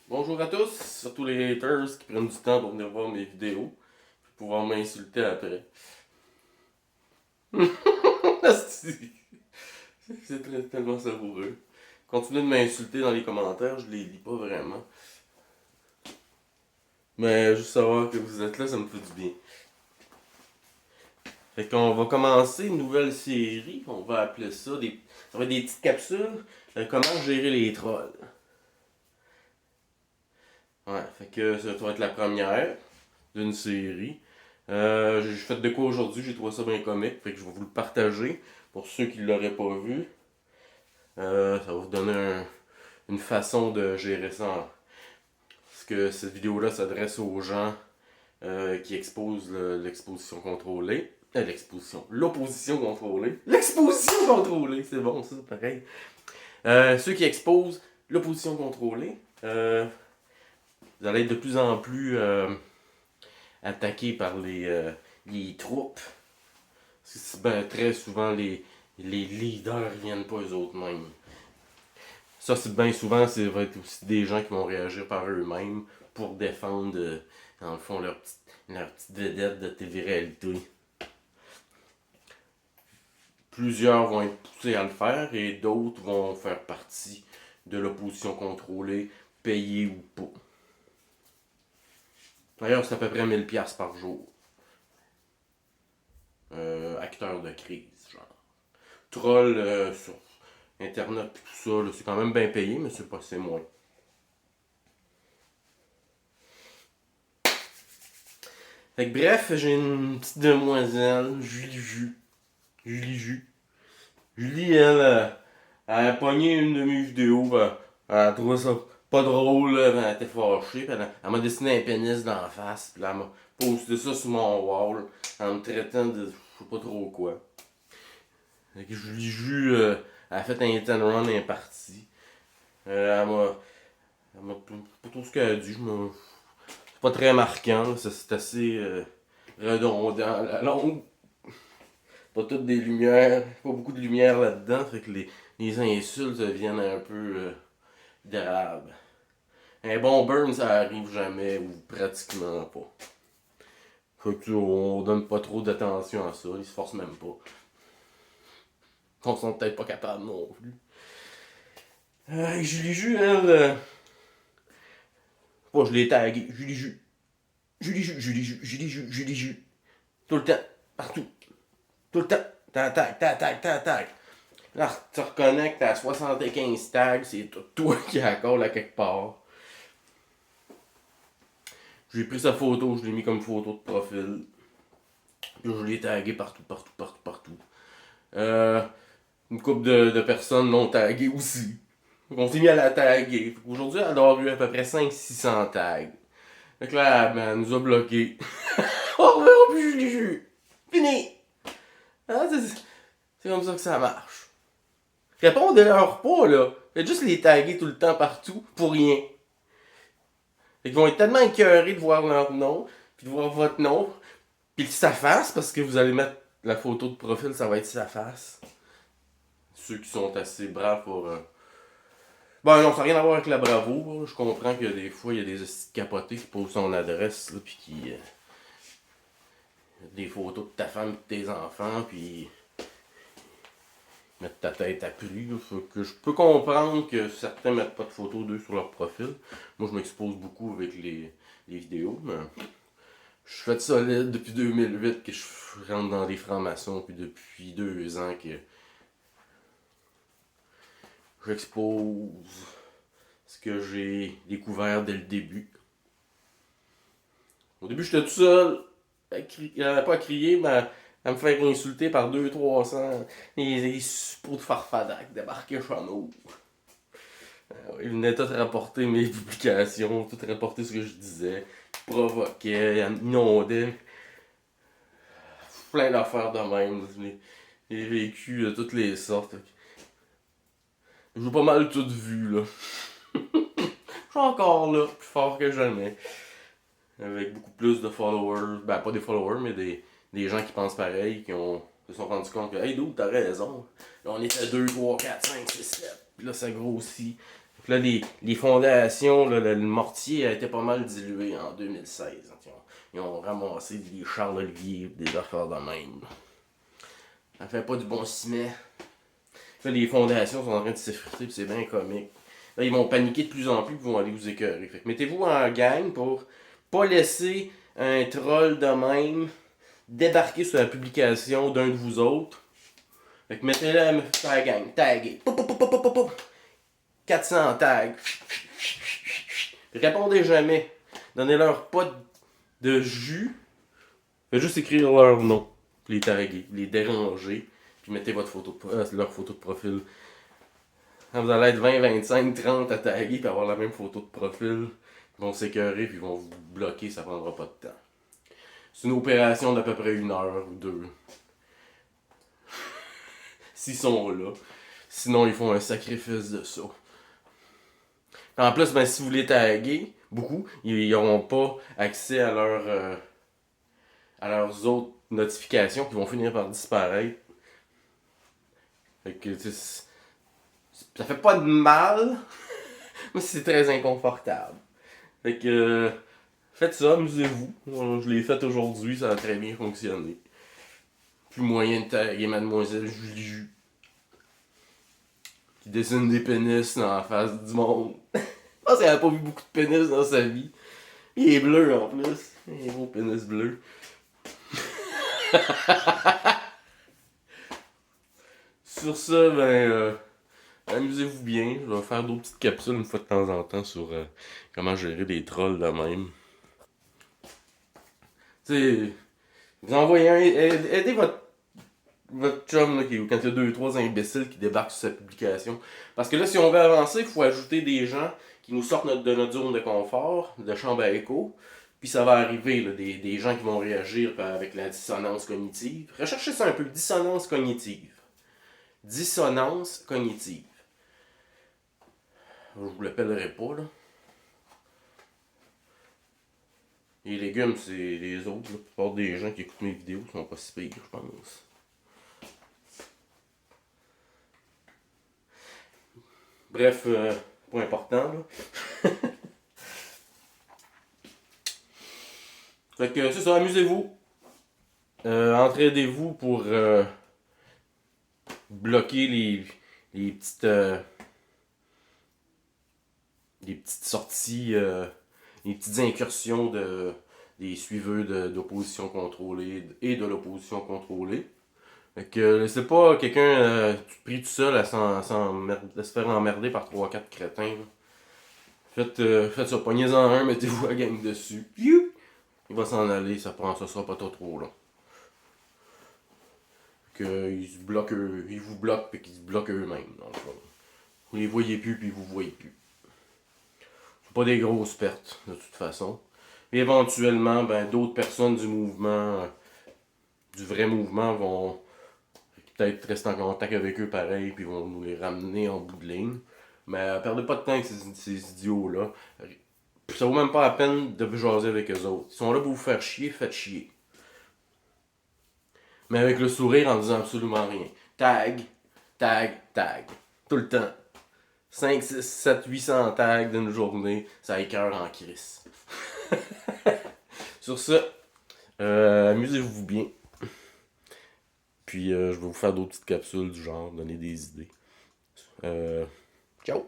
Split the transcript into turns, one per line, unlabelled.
Bonjour à tous, surtout les haters qui prennent du temps pour venir voir mes vidéos, puis pouvoir m'insulter après. C'est tellement savoureux. Continuez de m'insulter dans les commentaires, je les lis pas vraiment. Mais juste savoir que vous êtes là, ça me fait du bien. Fait qu'on va commencer une nouvelle série, on va appeler ça ça va être des petites capsules, comment gérer les trolls. Ouais, fait que ça va être la première d'une série. J'ai fait de quoi aujourd'hui, j'ai trouvé ça bien comique, fait que je vais vous le partager pour ceux qui ne l'auraient pas vu. Ça va vous donner une façon de gérer ça. Parce que cette vidéo-là s'adresse aux gens qui exposent l'exposition contrôlée. L'opposition contrôlée. L'exposition contrôlée, c'est bon ça, pareil. Ceux qui exposent l'opposition contrôlée, vous allez être de plus en plus attaqués par les troupes. Parce que ben, très souvent, les leaders viennent pas eux autres mêmes. Ça, c'est bien souvent, ça va être aussi des gens qui vont réagir par eux-mêmes pour défendre, dans le fond, leur petite vedette de télé-réalité. Plusieurs vont être poussés à le faire et d'autres vont faire partie de l'opposition contrôlée, payée ou pas. D'ailleurs, c'est à peu près 1000$ par jour. Acteur de crise, genre. Troll sur Internet et tout ça, là, c'est quand même bien payé, mais c'est moins. Fait que bref, j'ai une petite demoiselle, Julie Jus. Julie Jus. Julie, elle a pogné une de mes vidéos, elle a trouvé ça pas drôle, là, elle était fâchée, puis elle m'a dessiné un pénis dans la face, puis elle m'a posté ça sur mon wall, en me traitant de je sais pas trop quoi. Fait que Julie Jus, elle a fait un hit and run, un parti. Elle m'a pas tout ce qu'elle a dit, c'est pas très marquant, c'est assez redondant. La longue, pas toutes des lumières, pas beaucoup de lumière là-dedans, fait que les insultes deviennent un peu graves. Un bon burn, ça arrive jamais, ou pratiquement pas. Fait que on donne pas trop d'attention à ça, ils se forcent même pas. Ils sont peut-être pas capables non plus. Julie Jus, elle. Je l'ai tagué. Julie Jus. Julie Jus, Julie Jus, Julie Jus, Julie Jus. Tout le temps, partout. Tout le temps. Tac, tac, tac, tac, tac, tac. Là, tu reconnectes à 75 tags, c'est tout toi qui accorde à quelque part. J'ai pris sa photo, je l'ai mis comme photo de profil. Puis je l'ai tagué partout, partout, partout, partout. Une couple de personnes l'ont tagué aussi. Donc on s'est mis à la taguer. Aujourd'hui, elle a eu à peu près 500-600 tags. Fait que là, elle nous a bloqués. On reverra plus Julie Jus. Fini! Ah, c'est comme ça que ça marche. Répondez-leur pas, là. Faites juste les taguer tout le temps partout pour rien. Ils vont être tellement écœurés de voir leur nom, puis de voir votre nom, puis sa face, parce que vous allez mettre la photo de profil, ça va être sa face. Ceux qui sont assez braves pour. Ben non, ça n'a rien à voir avec la bravo. Là. Je comprends que des fois, il y a des capotés qui posent son adresse, là, puis qui. Des photos de ta femme et de tes enfants, puis mettre ta tête à prix. Que je peux comprendre que certains mettent pas de photos d'eux sur leur profil. Moi, je m'expose beaucoup avec les vidéos, mais je suis fait solide depuis 2008 que je rentre dans des francs-maçons, puis depuis 2 ans que j'expose ce que j'ai découvert dès le début. Au début, j'étais tout seul, pas à crier, mais à me faire insulter par 200-300 les suppôts de farfadac débarqués chez nous. Il venait tout rapporter mes publications, tout rapporter ce que je disais, provoquait, inondait, plein d'affaires de même. J'ai vécu de toutes les sortes. J'ai pas mal tout vu, là. Je suis encore là, plus fort que jamais. Avec beaucoup plus de followers. Ben, pas des followers, mais des gens qui pensent pareil, se sont rendus compte que, hey, d'où t'as raison. Là, on était 2, 3, 4, 5, 6, 7. Puis là, ça grossit. Là, les fondations, là, le mortier a été pas mal dilué en 2016. Ils ont ramassé des Charles Olivier, des affaires de même. Ça fait pas du bon ciment. Là, les fondations sont en train de s'effriter, puis c'est bien comique. Là, ils vont paniquer de plus en plus, puis ils vont aller vous écœurer. Fait que mettez-vous en gang pour pas laisser un troll de même débarquer sur la publication d'un de vous autres. Fait que mettez-le sur la gang, taguez. 400 tags. Répondez jamais. Donnez-leur pas de jus. Faites juste écrire leur nom. Puis les taguer, les déranger. Puis mettez votre leur photo de profil. Quand vous allez être 20, 25, 30 à taguer puis avoir la même photo de profil, ils vont s'écœurer puis ils vont vous bloquer, ça prendra pas de temps. C'est une opération d'à peu près 1 heure ou 2. S'ils sont là. Sinon, ils font un sacrifice de ça. En plus, ben, si vous les taguez, beaucoup, ils n'auront pas accès à leurs autres notifications qui vont finir par disparaître. Fait que, ça fait pas de mal, mais c'est très inconfortable. Fait que, faites ça, amusez-vous. Je l'ai fait aujourd'hui, ça a très bien fonctionné. Plus moyen de taguer Mademoiselle Julie qui dessine des pénis dans la face du monde. Je pense qu'elle a pas vu beaucoup de pénis dans sa vie. Il est bleu en plus. Il est beau pénis bleu. Sur ça, ben, amusez-vous bien. Je vais faire d'autres petites capsules une fois de temps en temps sur comment gérer des trolls de même. Tu sais, vous envoyez aidez votre chum là, quand il y a 2-3 imbéciles qui débarquent sur sa publication. Parce que là, si on veut avancer, il faut ajouter des gens qui nous sortent de notre zone de confort, de chambre à écho. Puis ça va arriver, là, des gens qui vont réagir avec la dissonance cognitive. Recherchez ça un peu, dissonance cognitive. Dissonance cognitive. Je vous l'appellerai pas, là. Les légumes, c'est les autres. La plupart des gens qui écoutent mes vidéos sont pas si pires, je pense. Bref, pas important, là. Fait que c'est ça, amusez-vous. Entraidez-vous pour bloquer les petites sorties, les petites incursions des suiveurs d'opposition contrôlée et de l'opposition contrôlée. Fait que laissez pas quelqu'un pris tout seul à se faire emmerder par 3-4 crétins. Faites ça, pognez-en un, mettez-vous la gang dessus. Il va s'en aller, ça sera pas trop long. Ils vous bloquent et qu'ils se bloquent eux-mêmes, dans le fond. Vous les voyez plus puis vous voyez plus. C'est pas des grosses pertes, de toute façon. Et éventuellement, ben, d'autres personnes du mouvement, du vrai mouvement, vont peut-être rester en contact avec eux pareil, puis vont nous les ramener en bout de ligne. Mais perdez pas de temps avec ces idiots-là. Ça vaut même pas la peine de jaser avec eux autres. Ils sont là pour vous faire chier, faites chier. Mais avec le sourire en disant absolument rien. Tag, tag, tag. Tout le temps. 5, 6, 7, 800 tags d'une journée, ça écœure en crise. Sur ce, amusez-vous bien. Puis je vais vous faire d'autres petites capsules du genre, donner des idées. Ciao!